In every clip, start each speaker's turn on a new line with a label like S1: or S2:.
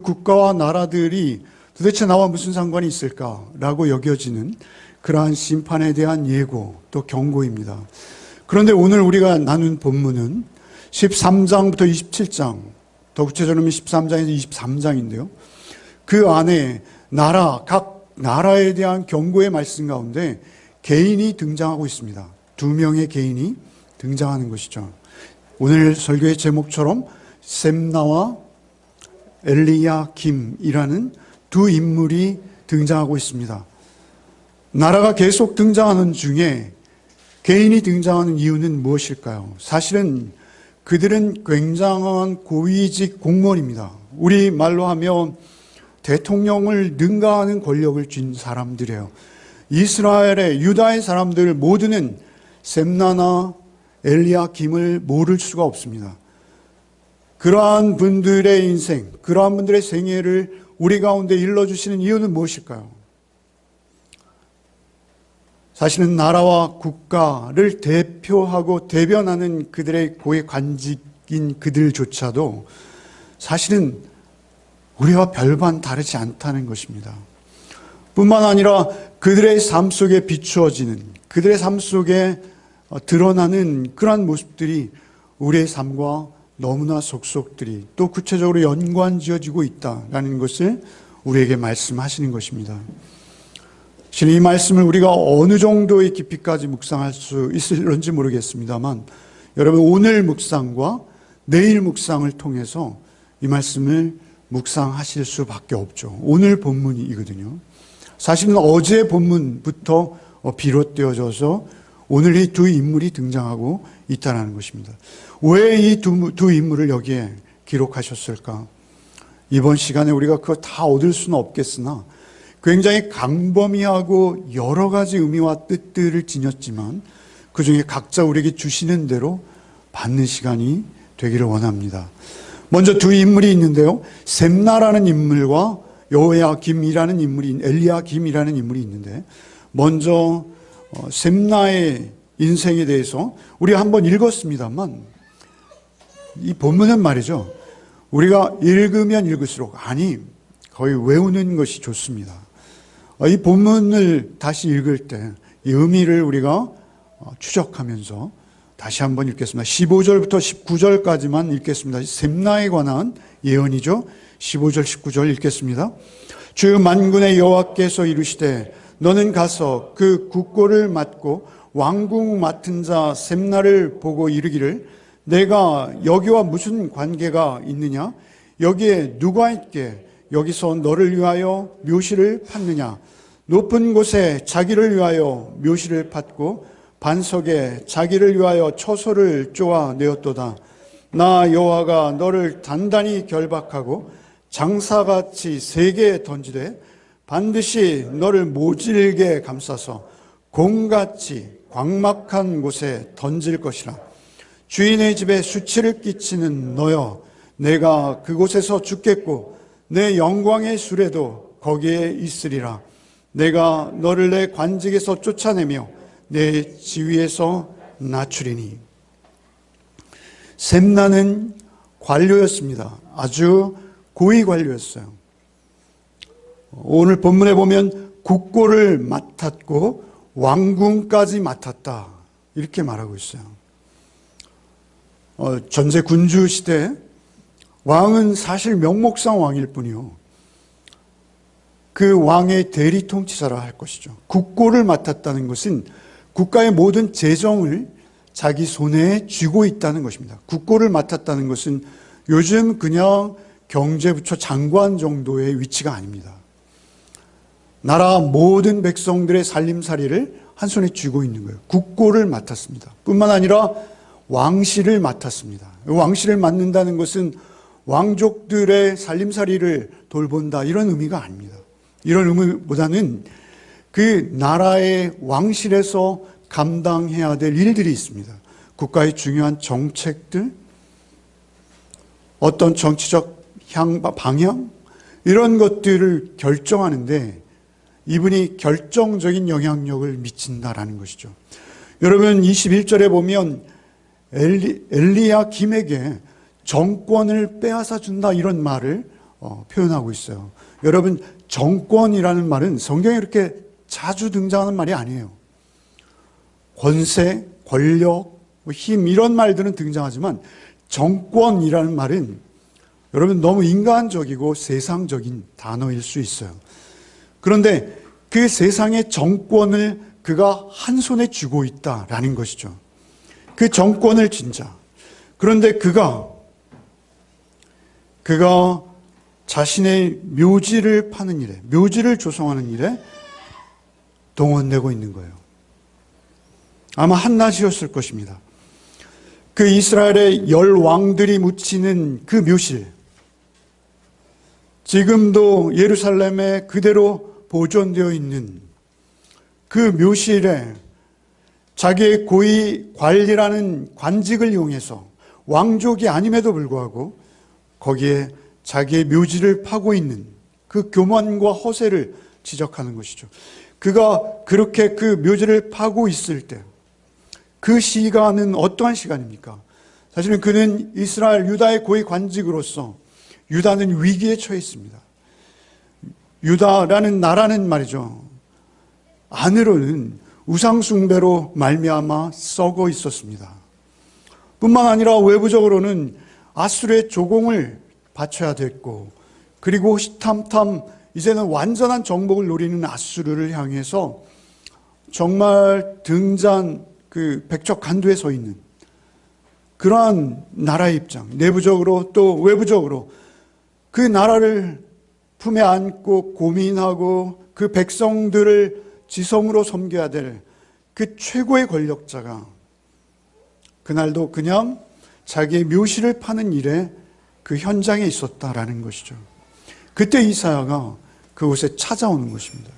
S1: 국가와 나라들이 도대체 나와 무슨 상관이 있을까라고 여겨지는 그러한 심판에 대한 예고 또 경고입니다. 그런데 오늘 우리가 나눈 본문은 13장부터 27장, 더 구체적으로 13장에서 23장인데요. 그 안에 각 나라에 대한 경고의 말씀 가운데 개인이 등장하고 있습니다. 두 명의 개인이 등장하는 것이죠. 오늘 설교의 제목처럼 셈나와 엘리야김이라는 두 인물이 등장하고 있습니다. 나라가 계속 등장하는 중에 개인이 등장하는 이유는 무엇일까요? 사실은 그들은 굉장한 고위직 공무원입니다. 우리 말로 하면 대통령을 능가하는 권력을 쥔 사람들이에요. 이스라엘의 유다의 사람들 모두는 셈나나 엘리야김을 모를 수가 없습니다. 그러한 분들의 인생, 그러한 분들의 생애를 우리 가운데 일러주시는 이유는 무엇일까요? 사실은 나라와 국가를 대표하고 대변하는 그들의 고위 관직인 그들조차도 사실은 우리와 별반 다르지 않다는 것입니다. 뿐만 아니라 그들의 삶 속에 비추어지는, 그들의 삶 속에 드러나는 그러한 모습들이 우리의 삶과 너무나 속속들이 또 구체적으로 연관지어지고 있다는 것을 우리에게 말씀하시는 것입니다. 실은 이 말씀을 우리가 어느 정도의 깊이까지 묵상할 수 있을런지 모르겠습니다만 여러분 오늘 묵상과 내일 묵상을 통해서 이 말씀을 묵상하실 수밖에 없죠. 오늘 본문이거든요. 사실은 어제 본문부터 비롯되어져서 오늘 이 두 인물이 등장하고 있다는 것입니다. 왜 이 두 인물을 여기에 기록하셨을까? 이번 시간에 우리가 그거 다 얻을 수는 없겠으나 굉장히 광범위하고 여러 가지 의미와 뜻들을 지녔지만 그 중에 각자 우리에게 주시는 대로 받는 시간이 되기를 원합니다. 먼저 두 인물이 있는데요. 셈나라는 인물과 여호야김이라는 인물이, 엘리야김이라는 인물이 있는데 먼저 셈나의 인생에 대해서 우리가 한번 읽었습니다만 이 본문은 말이죠. 우리가 읽으면 읽을수록 거의 외우는 것이 좋습니다. 이 본문을 다시 읽을 때 이 의미를 우리가 추적하면서 다시 한번 읽겠습니다. 15절부터 19절까지만 읽겠습니다. 셈나에 관한 예언이죠. 15절 19절 읽겠습니다. 주 만군의 여호와께서 이르시되 너는 가서 그 국고를 맡고 왕궁 맡은 자 셈나를 보고 이르기를 내가 여기와 무슨 관계가 있느냐? 여기에 누가 있게 여기서 너를 위하여 묘시를 팠느냐? 높은 곳에 자기를 위하여 묘시를 팠고 반석에 자기를 위하여 처소를 쪼아내었도다. 나 여호와가 너를 단단히 결박하고 장사같이 세게 던지되 반드시 너를 모질게 감싸서 공같이 광막한 곳에 던질 것이라. 주인의 집에 수치를 끼치는 너여, 내가 그곳에서 죽겠고 내 영광의 수레도 거기에 있으리라. 내가 너를 내 관직에서 쫓아내며 내 지위에서 낮추리니. 셈나는 관료였습니다. 아주 고위 관료였어요. 오늘 본문에 보면 국고를 맡았고 왕궁까지 맡았다 이렇게 말하고 있어요. 전제 군주 시대 왕은 사실 명목상 왕일 뿐이요. 그 왕의 대리 통치자라 할 것이죠. 국고를 맡았다는 것은 국가의 모든 재정을 자기 손에 쥐고 있다는 것입니다. 국고를 맡았다는 것은 요즘 그냥 경제부처 장관 정도의 위치가 아닙니다. 나라 모든 백성들의 살림살이를 한 손에 쥐고 있는 거예요. 국고를 맡았습니다. 뿐만 아니라 왕실을 맡았습니다. 왕실을 맡는다는 것은 왕족들의 살림살이를 돌본다 이런 의미가 아닙니다. 이런 의미보다는 그 나라의 왕실에서 감당해야 될 일들이 있습니다. 국가의 중요한 정책들, 어떤 정치적 방향 이런 것들을 결정하는데 이분이 결정적인 영향력을 미친다라는 것이죠. 여러분 21절에 보면 엘리야김에게 정권을 빼앗아 준다 이런 말을 표현하고 있어요. 여러분, 정권이라는 말은 성경에 이렇게 자주 등장하는 말이 아니에요. 권세, 권력, 힘 이런 말들은 등장하지만 정권이라는 말은 여러분 너무 인간적이고 세상적인 단어일 수 있어요. 그런데 그 세상의 정권을 그가 한 손에 쥐고 있다라는 것이죠. 그 정권을 쥔 자. 그런데 그가 자신의 묘지를 파는 일에, 묘지를 조성하는 일에 동원되고 있는 거예요. 아마 한낮이었을 것입니다. 그 이스라엘의 10왕들이 묻히는 그 묘실, 지금도 예루살렘에 그대로 보존되어 있는 그 묘실에 자기의 고위 관리라는 관직을 이용해서 왕족이 아님에도 불구하고 거기에 자기의 묘지를 파고 있는 그 교만과 허세를 지적하는 것이죠. 그가 그렇게 그 묘지를 파고 있을 때 그 시간은 어떠한 시간입니까? 사실은 그는 이스라엘 유다의 고위 관직으로서 유다는 위기에 처해 있습니다. 유다라는 나라는 말이죠. 안으로는 우상숭배로 말미암아 썩어 있었습니다. 뿐만 아니라 외부적으로는 아수르의 조공을 바쳐야 됐고, 그리고 호시탐탐 이제는 완전한 정복을 노리는 아수르를 향해서 정말 등잔 그 백척간두에 서 있는 그러한 나라의 입장, 내부적으로 또 외부적으로 그 나라를 품에 안고 고민하고 그 백성들을 지성으로 섬겨야 될 그 최고의 권력자가 그날도 그냥 자기의 묘실을 파는 일에 그 현장에 있었다라는 것이죠. 그때 이사야가 그곳에 찾아오는 것입니다.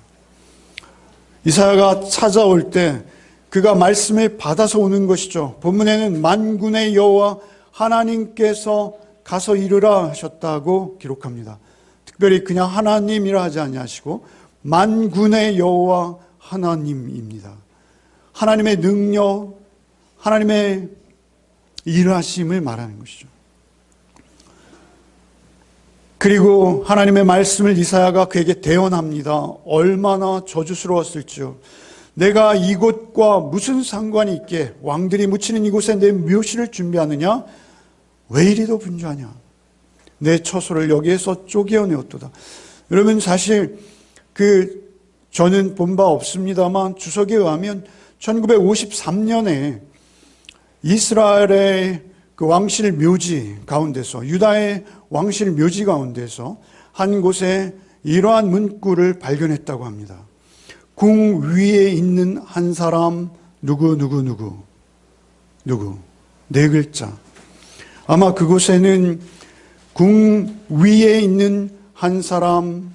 S1: 이사야가 찾아올 때 그가 말씀을 받아서 오는 것이죠. 본문에는 만군의 여호와 하나님께서 가서 이르라 하셨다고 기록합니다. 특별히 그냥 하나님이라 하지 아니하시고 만군의 여호와 하나님입니다. 하나님의 능력, 하나님의 일하심을 말하는 것이죠. 그리고 하나님의 말씀을 이사야가 그에게 대언합니다. 얼마나 저주스러웠을지요. 내가 이곳과 무슨 상관이 있게 왕들이 묻히는 이곳에 내 묘실을 준비하느냐? 왜 이리도 분주하냐? 내 처소를 여기에서 쪼개어내었도다. 여러분, 사실 저는 본 바 없습니다만 주석에 의하면 1953년에 이스라엘의 그 왕실 묘지 가운데서, 유다의 왕실 묘지 가운데서 한 곳에 이러한 문구를 발견했다고 합니다. 궁 위에 있는 한 사람 누구. 네 글자. 아마 그곳에는 궁 위에 있는 한 사람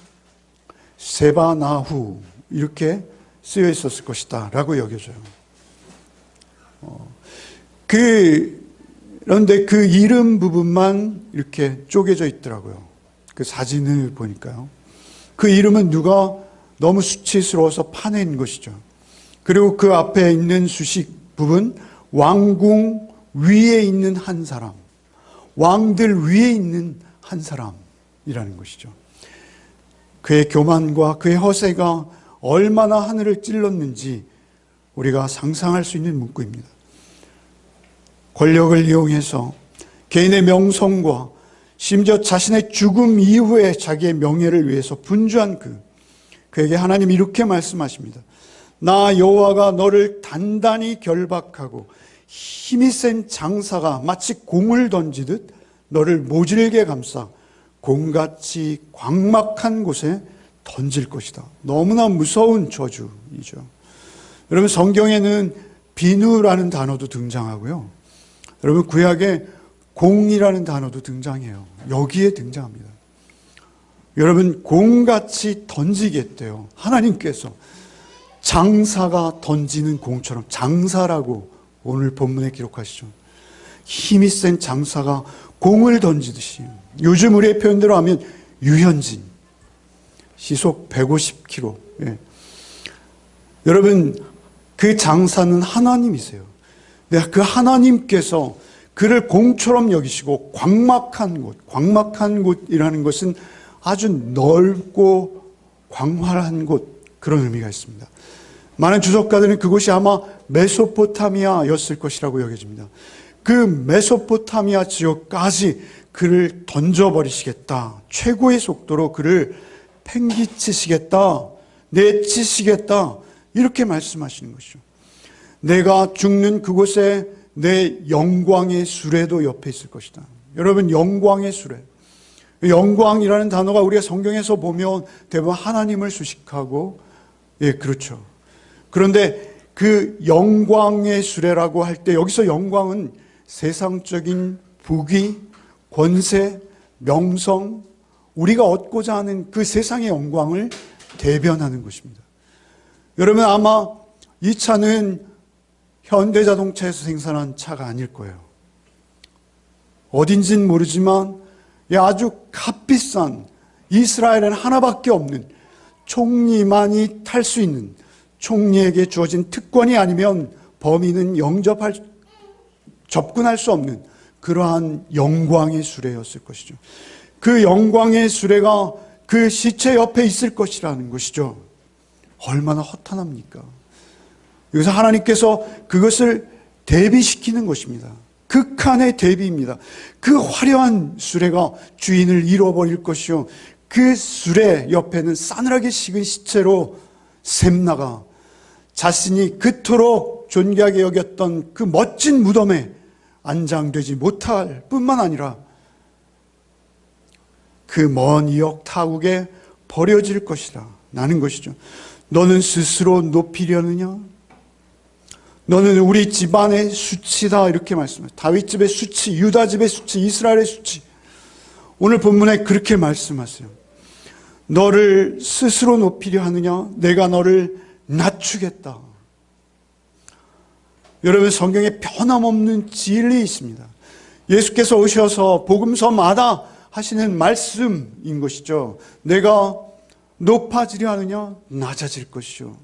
S1: 세바나후 이렇게 쓰여 있었을 것이다 라고 여겨져요. 그런데 그 이름 부분만 이렇게 쪼개져 있더라고요. 그 사진을 보니까요. 그 이름은 누가 너무 수치스러워서 파낸 것이죠. 그리고 그 앞에 있는 수식 부분, 왕궁 위에 있는 한 사람, 왕들 위에 있는 한 사람이라는 것이죠. 그의 교만과 그의 허세가 얼마나 하늘을 찔렀는지 우리가 상상할 수 있는 문구입니다. 권력을 이용해서 개인의 명성과 심지어 자신의 죽음 이후에 자기의 명예를 위해서 분주한 그에게 하나님이 이렇게 말씀하십니다. 나 여호와가 너를 단단히 결박하고 힘이 센 장사가 마치 공을 던지듯 너를 모질게 감싸 공같이 광막한 곳에 던질 것이다. 너무나 무서운 저주이죠. 여러분, 성경에는 비누라는 단어도 등장하고요. 여러분, 구약에 공이라는 단어도 등장해요. 여기에 등장합니다. 여러분, 공같이 던지겠대요. 하나님께서 장사가 던지는 공처럼, 장사라고 오늘 본문에 기록하시죠. 힘이 센 장사가 공을 던지듯이, 요즘 우리의 표현대로 하면 유현진, 시속 150km. 예. 여러분, 그 장사는 하나님이세요. 그 하나님께서 그를 공처럼 여기시고 광막한 곳이라는 것은 아주 넓고 광활한 곳, 그런 의미가 있습니다. 많은 주석가들은 그곳이 아마 메소포타미아였을 것이라고 여겨집니다. 그 메소포타미아 지역까지 그를 던져버리시겠다. 최고의 속도로 그를 팽기치시겠다. 내치시겠다. 이렇게 말씀하시는 것이죠. 내가 죽는 그곳에 내 영광의 수레도 옆에 있을 것이다. 여러분, 영광의 수레. 영광이라는 단어가 우리가 성경에서 보면 대부분 하나님을 수식하고, 예, 그렇죠. 그런데 그 영광의 수레라고 할 때 여기서 영광은 세상적인 부귀, 권세, 명성, 우리가 얻고자 하는 그 세상의 영광을 대변하는 것입니다. 여러분, 아마 이 차는 현대자동차에서 생산한 차가 아닐 거예요. 어딘지는 모르지만 아주 값비싼, 이스라엘에는 하나밖에 없는, 총리만이 탈 수 있는, 총리에게 주어진 특권이 아니면 범인은 접근할 수 없는 그러한 영광의 수레였을 것이죠. 그 영광의 수레가 그 시체 옆에 있을 것이라는 것이죠. 얼마나 허탄합니까? 여기서 하나님께서 그것을 대비시키는 것입니다. 극한의 대비입니다. 그 화려한 수레가 주인을 잃어버릴 것이요, 그 수레 옆에는 싸늘하게 식은 시체로 샘나가 자신이 그토록 존귀하게 여겼던 그 멋진 무덤에 안장되지 못할 뿐만 아니라 그 먼 이역 타국에 버려질 것이라 나는 것이죠. 너는 스스로 높이려느냐? 너는 우리 집안의 수치다, 이렇게 말씀해요. 다윗 집의 수치, 유다 집의 수치, 이스라엘의 수치. 오늘 본문에 그렇게 말씀하세요. 너를 스스로 높이려 하느냐? 내가 너를 낮추겠다. 여러분, 성경에 변함없는 진리 있습니다. 예수께서 오셔서 복음서마다 하시는 말씀인 것이죠. 내가 높아지려 하느냐? 낮아질 것이요.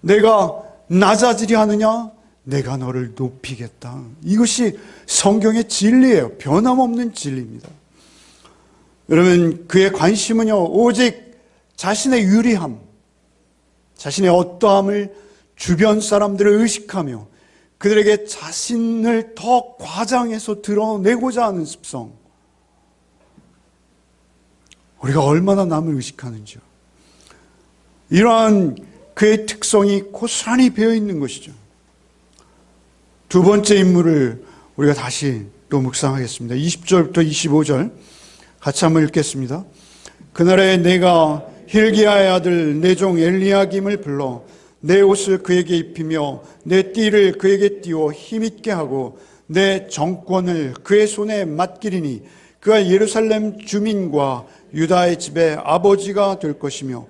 S1: 내가 낮아지려 하느냐? 내가 너를 높이겠다. 이것이 성경의 진리예요. 변함없는 진리입니다. 여러분, 그의 관심은요, 오직 자신의 유리함, 자신의 어떠함을 주변 사람들을 의식하며 그들에게 자신을 더 과장해서 드러내고자 하는 습성. 우리가 얼마나 남을 의식하는지요. 이러한 그의 특성이 고스란히 배어있는 것이죠. 두 번째 인물을 우리가 다시 또 묵상하겠습니다. 20절부터 25절 같이 한번 읽겠습니다. 그날에 내가 힐기야의 아들 내 종 엘리야김을 불러 내 옷을 그에게 입히며 내 띠를 그에게 띄워 힘있게 하고 내 정권을 그의 손에 맡기리니 그가 예루살렘 주민과 유다의 집의 아버지가 될 것이며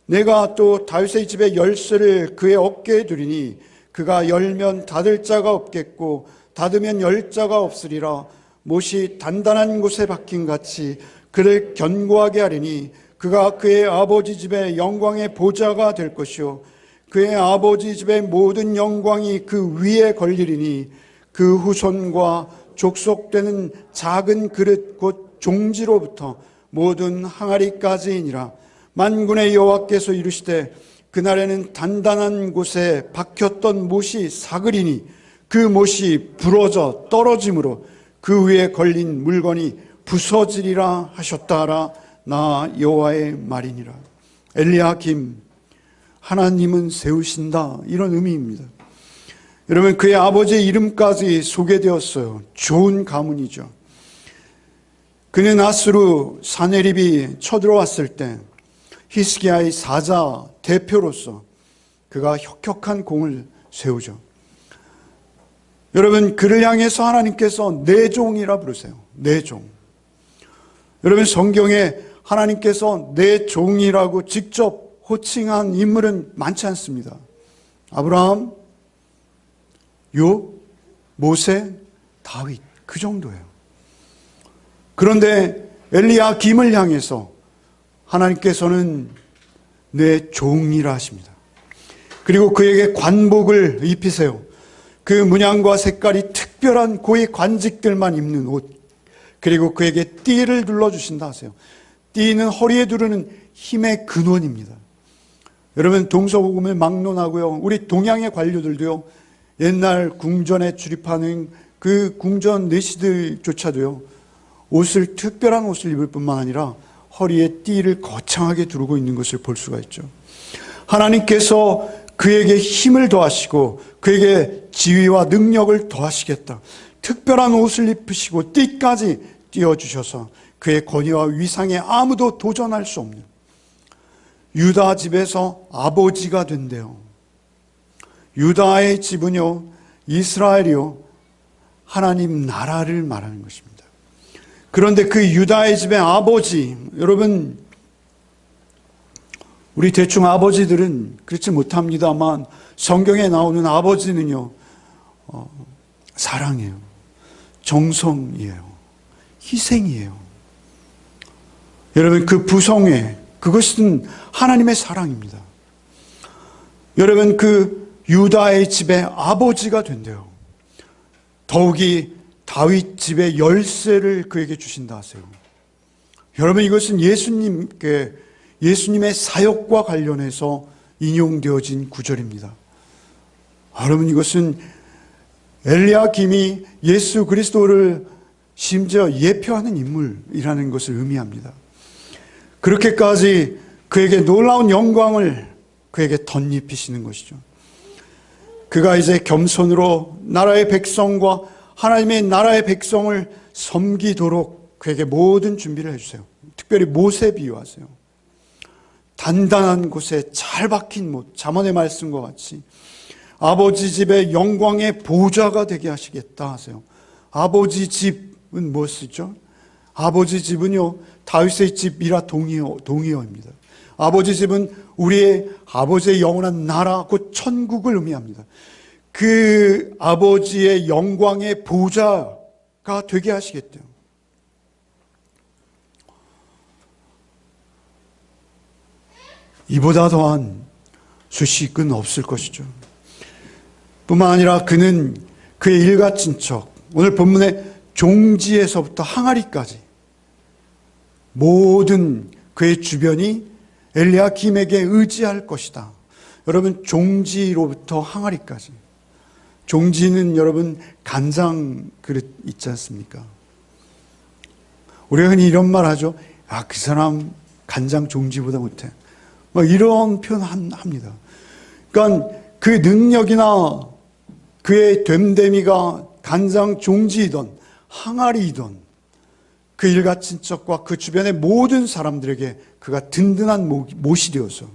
S1: 내가 또 다윗의 집의 열쇠를 그의 어깨에 두리니 그가 열면 닫을 자가 없겠고 닫으면 열 자가 없으리라. 못이 단단한 곳에 박힌 같이 그를 견고하게 하리니 그가 그의 아버지 집의 영광의 보좌가 될 것이요 그의 아버지 집의 모든 영광이 그 위에 걸리리니 그 후손과 족속되는 작은 그릇 곧 종지로부터 모든 항아리까지이니라. 만군의 여호와께서 이르시되 그날에는 단단한 곳에 박혔던 못이 사그리니 그 못이 부러져 떨어짐으로 그 위에 걸린 물건이 부서지리라 하셨다라. 나 여호와의 말이니라. 엘리야김, 하나님은 세우신다, 이런 의미입니다. 여러분, 그의 아버지의 이름까지 소개되었어요. 좋은 가문이죠. 그는 아수르 사네립이 쳐들어왔을 때 히스기야의 사자 대표로서 그가 혁혁한 공을 세우죠. 여러분, 그를 향해서 하나님께서 내 종이라 부르세요. 내 종. 여러분, 성경에 하나님께서 내 종이라고 직접 호칭한 인물은 많지 않습니다. 아브라함, 욥, 모세, 다윗, 그 정도예요. 그런데 엘리야김을 향해서 하나님께서는 내 종이라 하십니다. 그리고 그에게 관복을 입히세요. 그 문양과 색깔이 특별한 고위 관직들만 입는 옷, 그리고 그에게 띠를 둘러주신다 하세요. 띠는 허리에 두르는 힘의 근원입니다. 여러분, 동서고금을 막론하고요, 우리 동양의 관료들도요, 옛날 궁전에 출입하는 그 궁전 내시들조차도요, 옷을, 특별한 옷을 입을 뿐만 아니라 허리에 띠를 거창하게 두르고 있는 것을 볼 수가 있죠. 하나님께서 그에게 힘을 더하시고 그에게 지위와 능력을 더하시겠다. 특별한 옷을 입히시고 띠까지 띄워주셔서 그의 권위와 위상에 아무도 도전할 수 없는 유다 집에서 아버지가 된대요. 유다의 집은요, 이스라엘이요, 하나님 나라를 말하는 것입니다. 그런데 그 유다의 집의 아버지, 여러분, 우리 대충 아버지들은 그렇지 못합니다만 성경에 나오는 아버지는요, 사랑이에요, 정성이에요, 희생이에요. 여러분, 그 부성회, 그것은 하나님의 사랑입니다. 여러분, 그 유다의 집의 아버지가 된대요. 더욱이 다윗 집의 열쇠를 그에게 주신다 하세요. 여러분, 이것은 예수님의 사역과 관련해서 인용되어진 구절입니다. 여러분, 이것은 엘리야김이 예수 그리스도를 심지어 예표하는 인물이라는 것을 의미합니다. 그렇게까지 그에게 놀라운 영광을 그에게 덧입히시는 것이죠. 그가 이제 겸손으로 나라의 백성과 하나님의 나라의 백성을 섬기도록 그에게 모든 준비를 해주세요. 특별히 못에 비유하세요. 단단한 곳에 잘 박힌 못, 잠언의 말씀과 같이 아버지 집의 영광의 보좌가 되게 하시겠다 하세요. 아버지 집은 무엇이죠? 아버지 집은요, 다윗의 집이라 동의어입니다. 아버지 집은 우리의 아버지의 영원한 나라, 곧 천국을 의미합니다. 그 아버지의 영광의 보좌가 되게 하시겠대요. 이보다 더한 수식은 없을 것이죠. 뿐만 아니라 그는 그의 일가친척, 오늘 본문의 종지에서부터 항아리까지 모든 그의 주변이 엘리야김에게 의지할 것이다. 여러분, 종지로부터 항아리까지. 종지는 여러분 간장 그릇 있지 않습니까? 우리가 흔히 이런 말 하죠. 아, 그 사람 간장 종지보다 못해. 뭐 이런 표현 합니다. 그러니까 그 능력이나 그의 됨됨이가 간장 종지이던 항아리이던 그 일가친척과 그 주변의 모든 사람들에게 그가 든든한 못이 되어서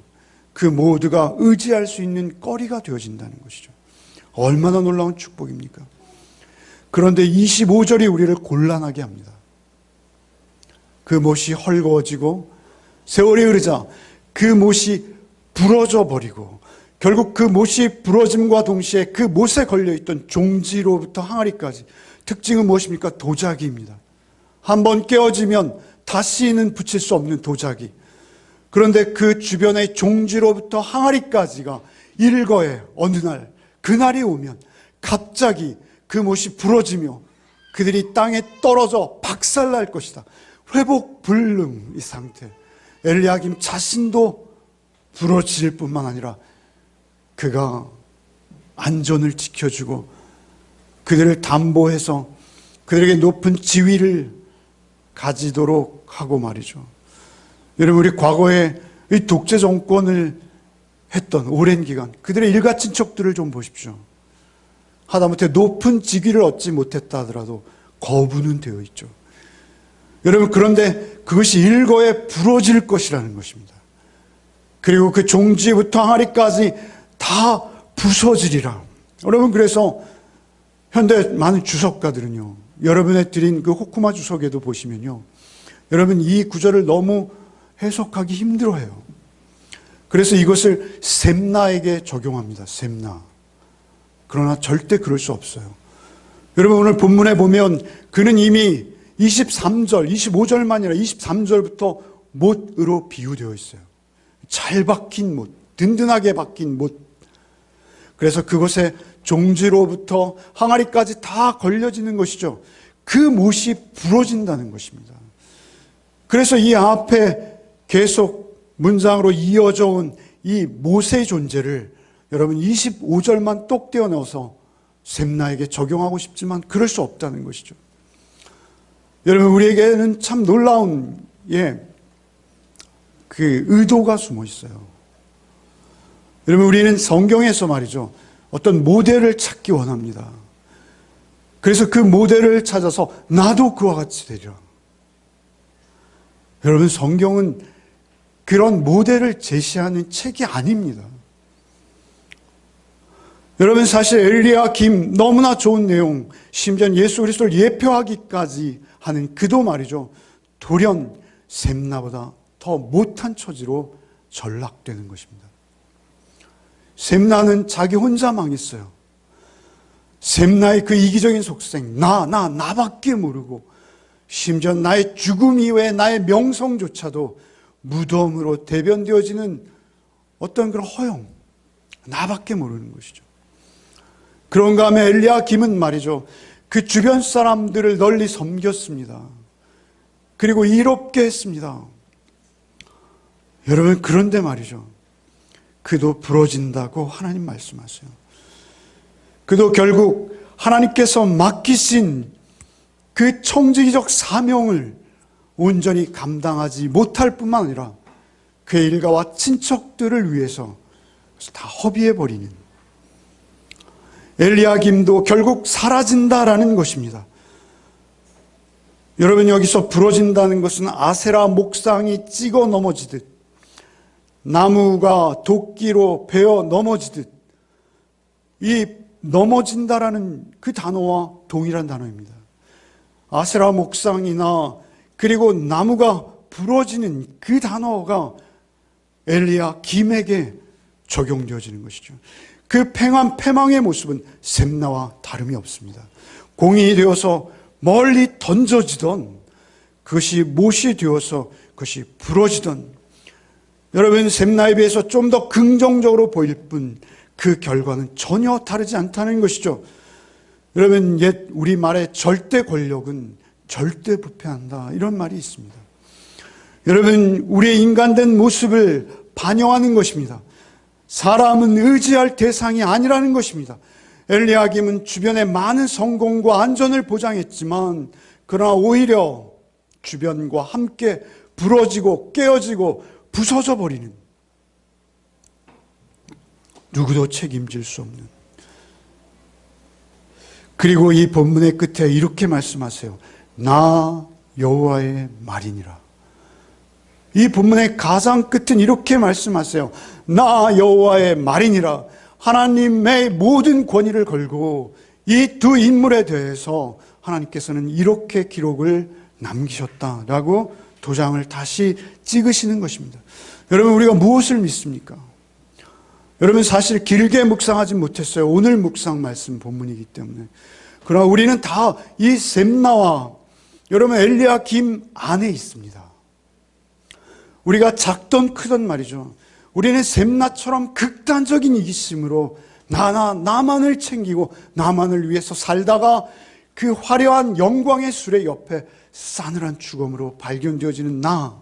S1: 그 모두가 의지할 수 있는 거리가 되어진다는 것이죠. 얼마나 놀라운 축복입니까? 그런데 25절이 우리를 곤란하게 합니다. 그 못이 헐거워지고 세월이 흐르자 그 못이 부러져 버리고 결국 그 못이 부러짐과 동시에 그 못에 걸려있던 종지로부터 항아리까지. 특징은 무엇입니까? 도자기입니다. 한번 깨어지면 다시는 붙일 수 없는 도자기. 그런데 그 주변의 종지로부터 항아리까지가 일거에 어느 날, 그날이 오면 갑자기 그 못이 부러지며 그들이 땅에 떨어져 박살날 것이다. 회복 불능 이 상태. 엘리야김 자신도 부러질 뿐만 아니라 그가 안전을 지켜주고 그들을 담보해서 그들에게 높은 지위를 가지도록 하고 말이죠. 여러분, 우리 과거에 이 독재 정권을 했던 오랜 기간 그들의 일가친척들을 좀 보십시오. 하다못해 높은 직위를 얻지 못했다 하더라도 거부는 되어 있죠. 여러분, 그런데 그것이 일거에 부러질 것이라는 것입니다. 그리고 그 종지부터 항아리까지 다 부서지리라. 여러분, 그래서 현대 많은 주석가들은요, 여러분의 드린 그 호쿠마 주석에도 보시면요, 여러분 이 구절을 너무 해석하기 힘들어해요. 그래서 이것을 셈나에게 적용합니다. 셈나. 그러나 절대 그럴 수 없어요. 여러분, 오늘 본문에 보면 그는 이미 23절, 25절만 아니라 23절부터 못으로 비유되어 있어요. 잘 박힌 못, 든든하게 박힌 못. 그래서 그것에 종지로부터 항아리까지 다 걸려지는 것이죠. 그 못이 부러진다는 것입니다. 그래서 이 앞에 계속 문장으로 이어져 온 이 못의 존재를 여러분 25절만 똑 떼어 넣어서 셈나에게 적용하고 싶지만 그럴 수 없다는 것이죠. 여러분, 우리에게는 참 놀라운 그 의도가 숨어 있어요. 여러분, 우리는 성경에서 말이죠, 어떤 모델을 찾기 원합니다. 그래서 그 모델을 찾아서 나도 그와 같이 되리라. 여러분, 성경은 그런 모델을 제시하는 책이 아닙니다. 여러분, 사실 엘리야김 너무나 좋은 내용, 심지어 예수 그리스도를 예표하기까지 하는 그도 말이죠, 돌연 셈나보다 더 못한 처지로 전락되는 것입니다. 셈나는 자기 혼자 망했어요. 셈나의 그 이기적인 속생, 나밖에 모르고, 심지어 나의 죽음 이외에 나의 명성조차도 무덤으로 대변되어지는 어떤 그런 허영, 나밖에 모르는 것이죠. 그런가 하면 엘리야김은 말이죠, 그 주변 사람들을 널리 섬겼습니다. 그리고 이롭게 했습니다. 여러분, 그런데 말이죠, 그도 부러진다고 하나님 말씀하세요. 그도 결국 하나님께서 맡기신 그 청지기적 사명을 온전히 감당하지 못할 뿐만 아니라 그의 일가와 친척들을 위해서 다 허비해버리는, 엘리야김도 결국 사라진다라는 것입니다. 여러분, 여기서 부러진다는 것은 아세라 목상이 찍어 넘어지듯, 나무가 도끼로 베어 넘어지듯, 이 넘어진다라는 그 단어와 동일한 단어입니다. 아세라 목상이나 그리고 나무가 부러지는 그 단어가 엘리야김에게 적용되어지는 것이죠. 그 패망의 모습은 셈나와 다름이 없습니다. 공이 되어서 멀리 던져지던, 그것이 못이 되어서 그것이 부러지던, 여러분, 셈나에 비해서 좀 더 긍정적으로 보일 뿐 그 결과는 전혀 다르지 않다는 것이죠. 여러분, 옛 우리말의 절대 권력은 절대 부패한다, 이런 말이 있습니다. 여러분, 우리의 인간된 모습을 반영하는 것입니다. 사람은 의지할 대상이 아니라는 것입니다. 엘리야김은 주변에 많은 성공과 안전을 보장했지만, 그러나 오히려 주변과 함께 부러지고 깨어지고 부서져 버리는, 누구도 책임질 수 없는. 그리고 이 본문의 끝에 이렇게 말씀하세요. 나 여호와의 말이니라. 이 본문의 가장 끝은 이렇게 말씀하세요. 나 여호와의 말이니라. 하나님의 모든 권위를 걸고 이 두 인물에 대해서 하나님께서는 이렇게 기록을 남기셨다라고 도장을 다시 찍으시는 것입니다. 여러분, 우리가 무엇을 믿습니까? 여러분, 사실 길게 묵상하지 못했어요. 오늘 묵상 말씀 본문이기 때문에. 그러나 우리는 다 이 셈나와 여러분 엘리야김 안에 있습니다. 우리가 작던 크던 말이죠, 우리는 셈나처럼 극단적인 이기심으로 나만을 챙기고 나만을 위해서 살다가 그 화려한 영광의 수레 옆에 싸늘한 죽음으로 발견되어지는 나,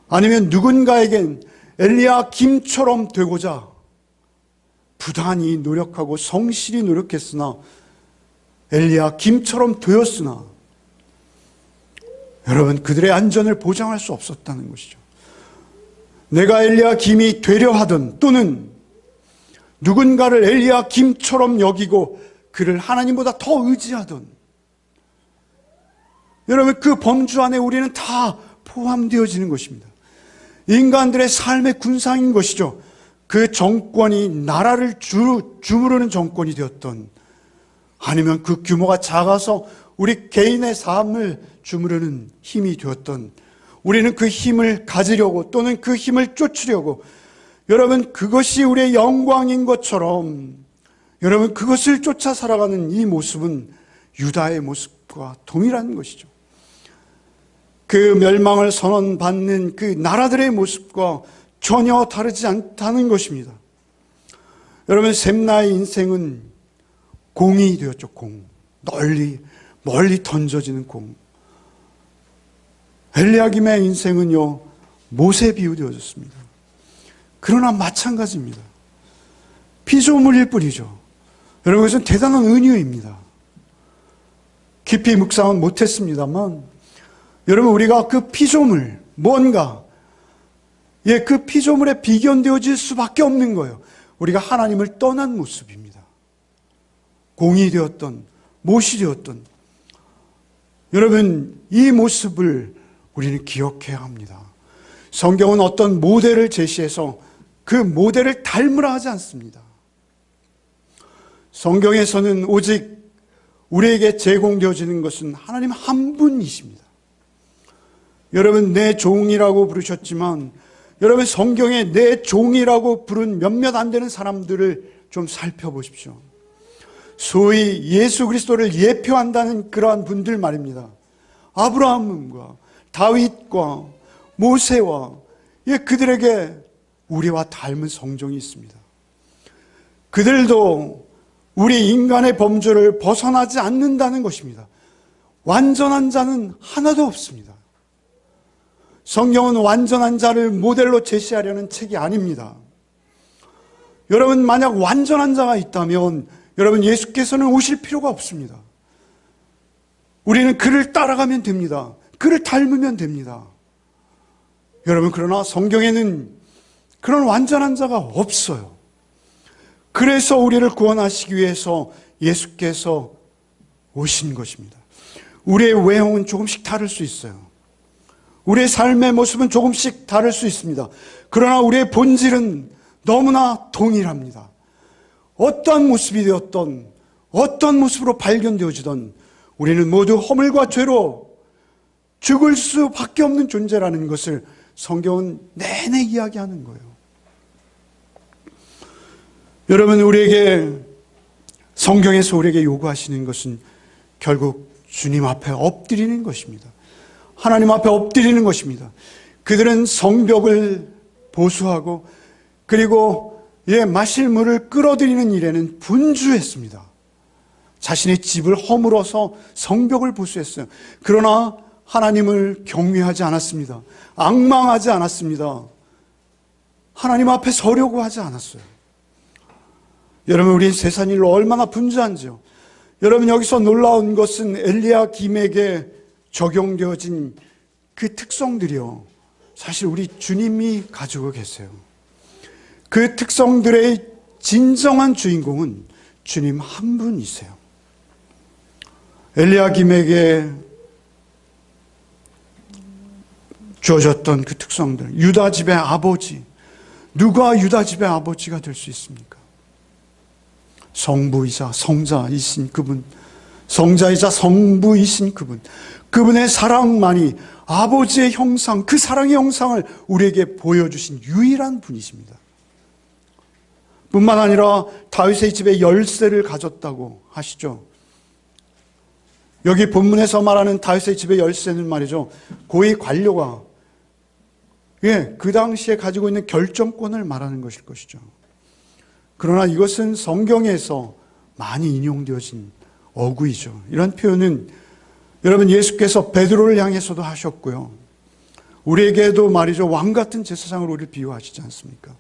S1: 아니면 누군가에겐 엘리야김처럼 되고자 부단히 노력하고 성실히 노력했으나 엘리야김처럼 되었으나 여러분, 그들의 안전을 보장할 수 없었다는 것이죠. 내가 엘리야김이 되려 하던, 또는 누군가를 엘리야김처럼 여기고 그를 하나님보다 더 의지하던, 여러분, 그 범주 안에 우리는 다 포함되어지는 것입니다. 인간들의 삶의 군상인 것이죠. 그 정권이 나라를 주무르는 정권이 되었던, 아니면 그 규모가 작아서 우리 개인의 삶을 주무르는 힘이 되었던, 우리는 그 힘을 가지려고 또는 그 힘을 쫓으려고, 여러분, 그것이 우리의 영광인 것처럼 여러분, 그것을 쫓아 살아가는 이 모습은 유다의 모습과 동일한 것이죠. 그 멸망을 선언받는 그 나라들의 모습과 전혀 다르지 않다는 것입니다. 여러분, 샘나의 인생은 공이 되었죠. 공. 멀리 던져지는 공. 엘리야김의 인생은요, 못에 비유되어졌습니다. 그러나 마찬가지입니다. 피조물일 뿐이죠. 여러분, 그것은 대단한 은유입니다. 깊이 묵상은 못했습니다만, 여러분, 우리가 그 피조물, 뭔가, 그 피조물에 비견되어질 수밖에 없는 거예요. 우리가 하나님을 떠난 모습입니다. 공이 되었던, 못이 되었던, 여러분, 이 모습을 우리는 기억해야 합니다. 성경은 어떤 모델을 제시해서 그 모델을 닮으라 하지 않습니다. 성경에서는 오직 우리에게 제공되어지는 것은 하나님 한 분이십니다. 여러분, 내 종이라고 부르셨지만, 여러분, 성경에 내 종이라고 부른 몇몇 안 되는 사람들을 좀 살펴보십시오. 소위 예수 그리스도를 예표한다는 그러한 분들 말입니다. 아브라함과 다윗과 모세와 그들에게 우리와 닮은 성정이 있습니다. 그들도 우리 인간의 범주를 벗어나지 않는다는 것입니다. 완전한 자는 하나도 없습니다. 성경은 완전한 자를 모델로 제시하려는 책이 아닙니다. 여러분, 만약 완전한 자가 있다면 여러분, 예수께서는 오실 필요가 없습니다. 우리는 그를 따라가면 됩니다. 그를 닮으면 됩니다. 여러분, 그러나 성경에는 그런 완전한 자가 없어요. 그래서 우리를 구원하시기 위해서 예수께서 오신 것입니다. 우리의 외형은 조금씩 다를 수 있어요. 우리의 삶의 모습은 조금씩 다를 수 있습니다. 그러나 우리의 본질은 너무나 동일합니다. 어떠한 모습이 되었던, 어떠한 모습으로 발견되어지던 우리는 모두 허물과 죄로 죽을 수밖에 없는 존재라는 것을 성경은 내내 이야기하는 거예요. 여러분, 성경에서 우리에게 요구하시는 것은 결국 주님 앞에 엎드리는 것입니다. 하나님 앞에 엎드리는 것입니다. 그들은 성벽을 보수하고 그리고 마실 물을 끌어들이는 일에는 분주했습니다. 자신의 집을 허물어서 성벽을 보수했어요. 그러나 하나님을 경외하지 않았습니다. 앙망하지 않았습니다. 하나님 앞에 서려고 하지 않았어요. 여러분, 우리 세상 일로 얼마나 분주한지요. 여러분, 여기서 놀라운 것은 엘리야김에게 적용되어진 그 특성들이요, 사실 우리 주님이 가지고 계세요. 그 특성들의 진정한 주인공은 주님 한 분이세요. 엘리야김에게 주어졌던 그 특성들, 유다 집의 아버지, 누가 유다 집의 아버지가 될 수 있습니까? 성부이자 성자이신 그분, 성자이자 성부이신 그분, 그분의 사랑만이 아버지의 형상, 그 사랑의 형상을 우리에게 보여주신 유일한 분이십니다. 뿐만 아니라 다윗의 집에 열쇠를 가졌다고 하시죠. 여기 본문에서 말하는 다윗의 집의 열쇠는 말이죠, 고위 관료가 그 당시에 가지고 있는 결정권을 말하는 것일 것이죠. 그러나 이것은 성경에서 많이 인용되어진 어구이죠. 이런 표현은 여러분, 예수께서 베드로를 향해서도 하셨고요, 우리에게도 말이죠, 왕 같은 제사장으로 우리를 비유하시지 않습니까?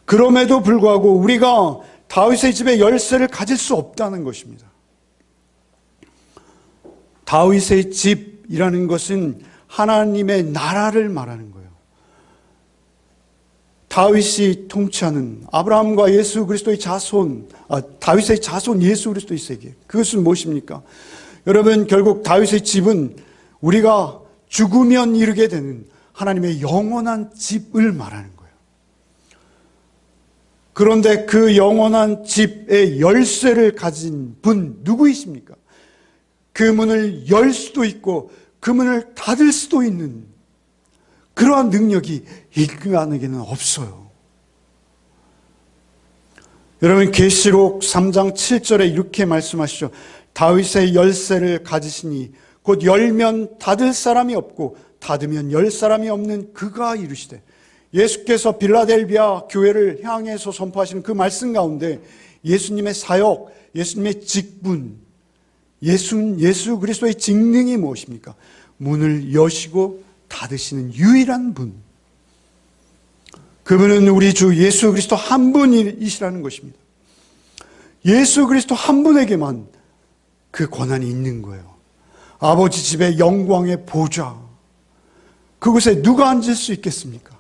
S1: 그럼에도 불구하고 우리가 다윗의 집의 열쇠를 가질 수 없다는 것입니다. 다윗의 집이라는 것은 하나님의 나라를 말하는 거예요. 다윗이 통치하는 아브라함과 예수 그리스도의 자손, 다윗의 자손 예수 그리스도의 세계, 그것은 무엇입니까? 여러분, 결국 다윗의 집은 우리가 죽으면 이루게 되는 하나님의 영원한 집을 말하는 거예요. 그런데 그 영원한 집의 열쇠를 가진 분 누구이십니까? 그 문을 열 수도 있고 그 문을 닫을 수도 있는 그러한 능력이 인간에게는 없어요. 여러분, 계시록 3장 7절에 이렇게 말씀하시죠. 다윗의 열쇠를 가지시니 곧 열면 닫을 사람이 없고 닫으면 열 사람이 없는 그가 이르시되, 예수께서 빌라델비아 교회를 향해서 선포하시는 그 말씀 가운데 예수님의 사역, 예수님의 직분, 예수 그리스도의 직능이 무엇입니까? 문을 여시고 닫으시는 유일한 분. 그분은 우리 주 예수 그리스도 한 분이시라는 것입니다. 예수 그리스도 한 분에게만 그 권한이 있는 거예요. 아버지 집의 영광의 보좌, 그곳에 누가 앉을 수 있겠습니까?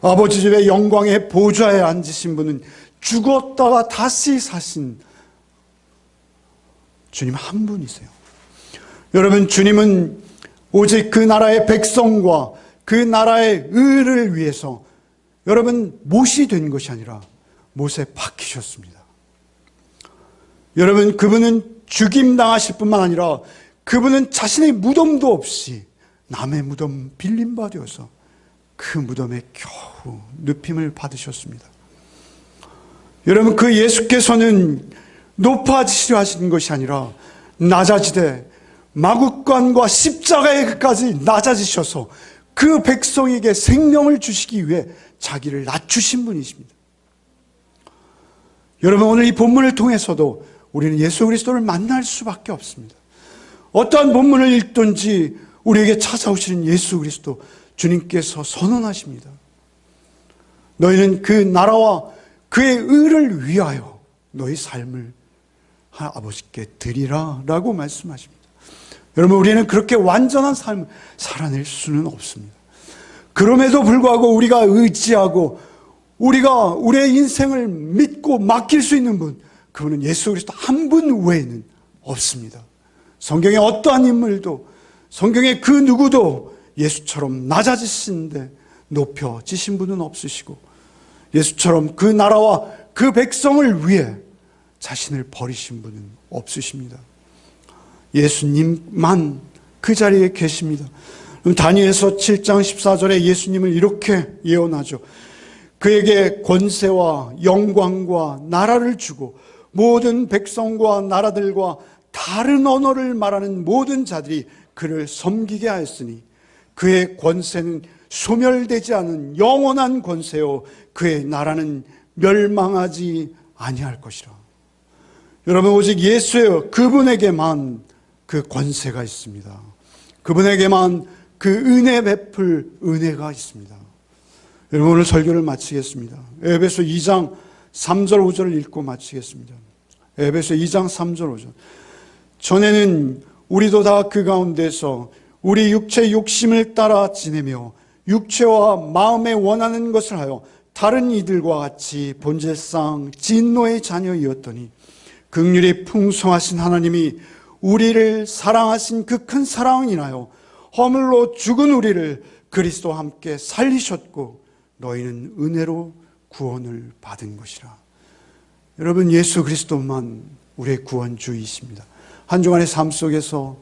S1: 아버지 집의 영광의 보좌에 앉으신 분은 죽었다가 다시 사신 주님 한 분이세요. 여러분, 주님은 오직 그 나라의 백성과 그 나라의 의를 위해서 여러분 못이 된 것이 아니라 못에 박히셨습니다. 여러분, 그분은 죽임당하실 뿐만 아니라 그분은 자신의 무덤도 없이 남의 무덤 빌림바 되어서 그 무덤에 겨우 눕힘을 받으셨습니다. 여러분, 그 예수께서는 높아지시려 하시는 것이 아니라 낮아지되 마구간과 십자가에까지 낮아지셔서 그 백성에게 생명을 주시기 위해 자기를 낮추신 분이십니다. 여러분, 오늘 이 본문을 통해서도 우리는 예수 그리스도를 만날 수밖에 없습니다. 어떠한 본문을 읽든지 우리에게 찾아오시는 예수 그리스도, 주님께서 선언하십니다. 너희는 그 나라와 그의 의를 위하여 너희 삶을 아버지께 드리라 라고 말씀하십니다. 여러분, 우리는 그렇게 완전한 삶을 살아낼 수는 없습니다. 그럼에도 불구하고 우리가 의지하고 우리가 우리의 인생을 믿고 맡길 수 있는 분, 그분은 예수 그리스도 한 분 외에는 없습니다. 성경의 어떠한 인물도, 성경의 그 누구도 예수처럼 낮아지시는데 높여지신 분은 없으시고, 예수처럼 그 나라와 그 백성을 위해 자신을 버리신 분은 없으십니다. 예수님만 그 자리에 계십니다. 다니엘서 7장 14절에 예수님을 이렇게 예언하죠. 그에게 권세와 영광과 나라를 주고 모든 백성과 나라들과 다른 언어를 말하는 모든 자들이 그를 섬기게 하였으니 그의 권세는 소멸되지 않은 영원한 권세요 그의 나라는 멸망하지 아니할 것이라. 여러분, 오직 예수의 그분에게만 그 권세가 있습니다. 그분에게만 그 은혜 베풀 은혜가 있습니다. 여러분, 오늘 설교를 마치겠습니다. 에베소 2장 3절 5절을 읽고 마치겠습니다. 에베소 2장 3절 5절. 전에는 우리도 다 그 가운데서 우리 육체의 욕심을 따라 지내며 육체와 마음에 원하는 것을 하여 다른 이들과 같이 본질상 진노의 자녀이었더니 긍휼이 풍성하신 하나님이 우리를 사랑하신 그 큰 사랑을 인하여 허물로 죽은 우리를 그리스도와 함께 살리셨고 너희는 은혜로 구원을 받은 것이라. 여러분, 예수 그리스도만 우리의 구원주이십니다. 한 주간의 삶 속에서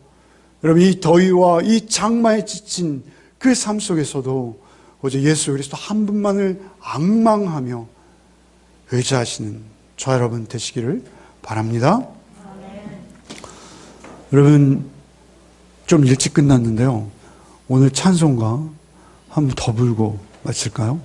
S1: 여러분, 이 더위와 이 장마에 지친 그 삶 속에서도 오직 예수 그리스도 한 분만을 앙망하며 의지하시는 저 여러분 되시기를 바랍니다. 여러분, 좀 일찍 끝났는데요. 오늘 찬송가 한 번 더 불고 마칠까요?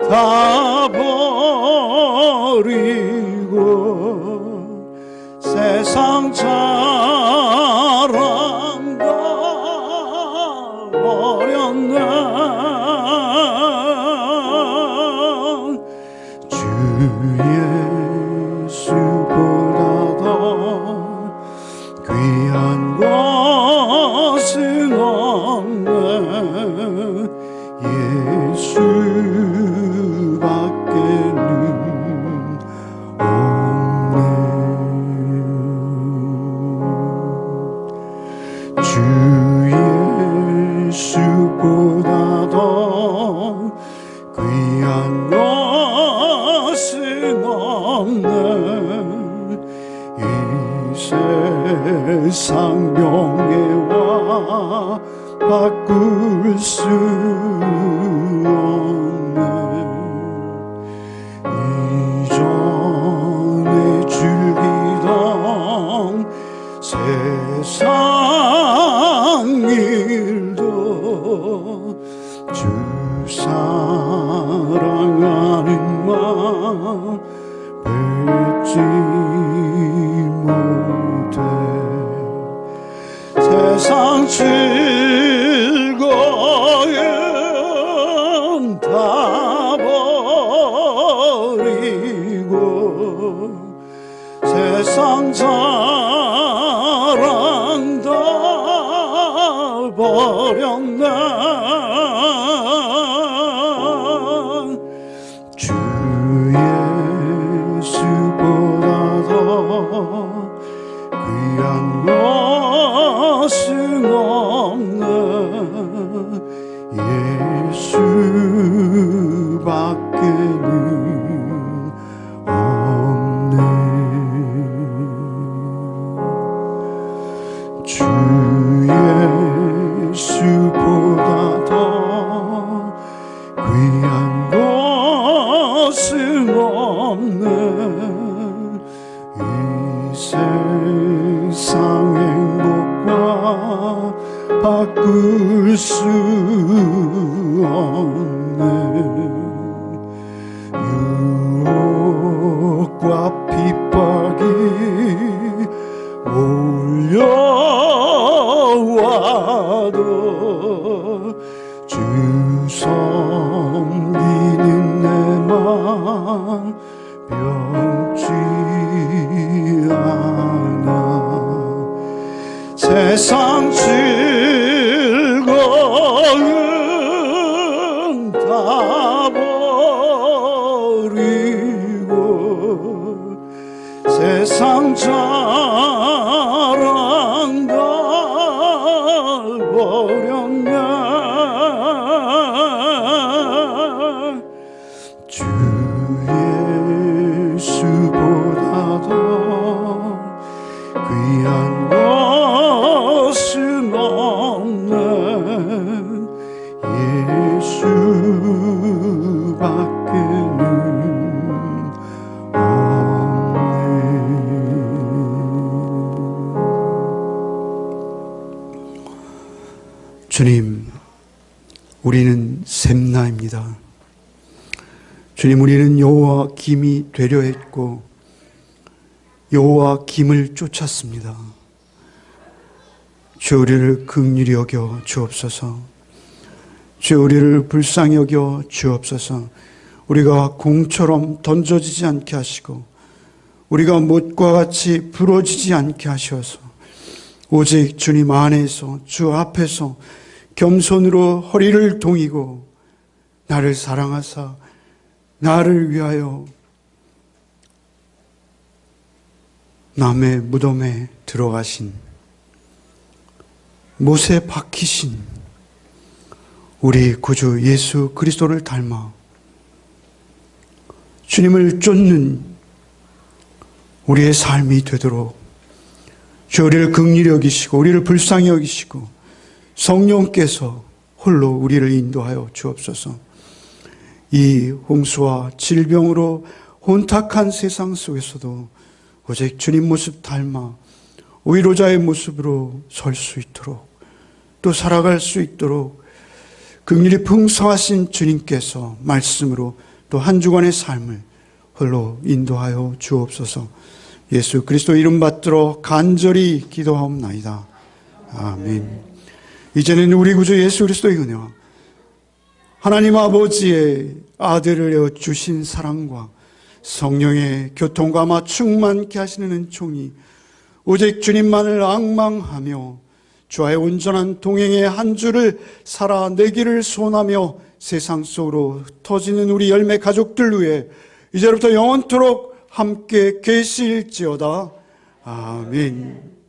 S1: 다 버리고 세상 자랑 다 버렸네. 주 예수보다 더 귀한 것은 없네. 예수밖에는 없네. 주 예수보다 더 귀한 것은 없네. 이 세상 명예와 바꿀 수 없네. 이전에 즐기던 세상 일도 주 사랑하는 마음 뱉지 못해. 세상 즐거움 다 버리고 세상 자랑 다 버렸네. 주 예수보다 더 귀한 것은 없네. 예수밖에는 없네. 주 예수보다 더 귀한 것은 없네. 이 세상 행복과 바꿀 수 없네. 유혹과 핍박이 몰려와도 주 섬기는 내 맘 변치 않아. 세상 즐거움 다 버리고 세상 자랑 다 버렸네. 주 예수보다 더 귀한 것은 없네. 예수밖에는 없네. 주님, 우리는 샘나입니다. 주님, 우리는 여호와 김이 되려 했고 여호와 김을 쫓았습니다. 주, 우리를 긍휼히 여겨 주옵소서. 주, 우리를 불쌍히 여겨 주옵소서. 우리가 공처럼 던져지지 않게 하시고 우리가 못과 같이 부러지지 않게 하셔서 오직 주님 안에서 주 앞에서 겸손으로 허리를 동이고 나를 사랑하사 나를 위하여 남의 무덤에 들어가신 못에 박히신 우리 구주 예수 그리스도를 닮아 주님을 쫓는 우리의 삶이 되도록 주, 우리를 긍휼히 여기시고 우리를 불쌍히 여기시고 성령께서 홀로 우리를 인도하여 주옵소서. 이 홍수와 질병으로 혼탁한 세상 속에서도 오직 주님 모습 닮아 위로자의 모습으로 설 수 있도록 또 살아갈 수 있도록 긍휼이 풍성하신 주님께서 말씀으로 또 한 주간의 삶을 홀로 인도하여 주옵소서. 예수 그리스도 이름 받들어 간절히 기도하옵나이다. 아멘. 이제는 우리 구주 예수 그리스도의 은혜와 하나님 아버지의 아들을 주신 사랑과 성령의 교통감화 충만케 하시는 은총이 오직 주님만을 앙망하며 주와의 온전한 동행의 한 주를 살아내기를 소원하며 세상 속으로 터지는 우리 열매 가족들 위해 이제부터 영원토록 함께 계실지어다. 아멘.